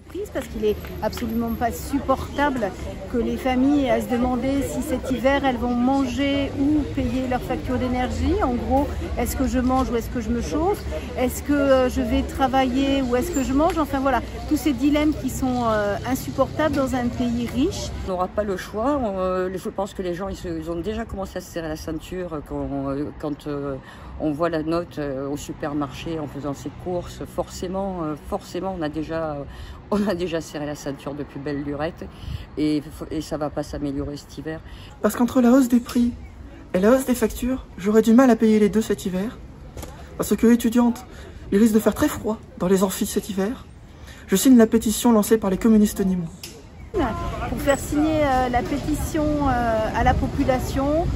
entreprises parce qu'il est absolument pas supportable que les familles aient à se demander si cet hiver elles vont manger ou payer leur facture d'énergie. En gros, est-ce que je mange ou est-ce que je me chauffe? Est-ce que je vais travailler ou est-ce que je mange? Enfin voilà, tous ces dilemmes qui sont insupportables dans un pays riche. On n'aura pas le choix. Je pense que les gens ils ont déjà commencé à se serrer la ceinture quand on voit la note au supermarché en faisant ses courses. Forcément, on a déjà serré la ceinture depuis belle lurette et ça ne va pas s'améliorer cet hiver. Parce qu'entre la hausse des prix et la hausse des factures, j'aurais du mal à payer les deux cet hiver. Parce que étudiante, il risque de faire très froid dans les amphis cet hiver. Je signe la pétition lancée par les communistes nîmois. Pour faire signer la pétition à la population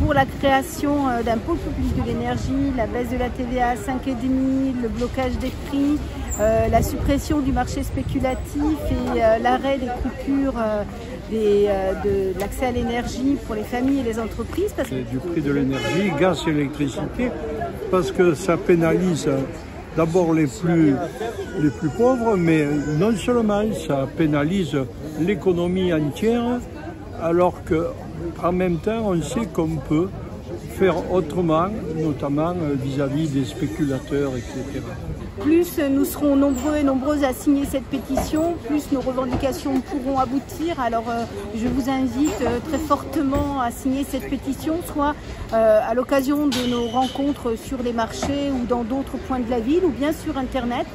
pour la création d'un pôle public de l'énergie, la baisse de la TVA à 5,5, le blocage des prix, la suppression du marché spéculatif et l'arrêt des coupures de l'accès à l'énergie pour les familles et les entreprises. Du prix de l'énergie, gaz et électricité, parce que ça pénalise d'abord les plus pauvres, mais non seulement ça pénalise l'économie entière, alors qu'en même temps on sait qu'on peut faire autrement, notamment vis-à-vis des spéculateurs, etc. Plus nous serons nombreux et nombreuses à signer cette pétition, plus nos revendications pourront aboutir. Alors je vous invite très fortement à signer cette pétition, soit à l'occasion de nos rencontres sur les marchés ou dans d'autres points de la ville, ou bien sur Internet.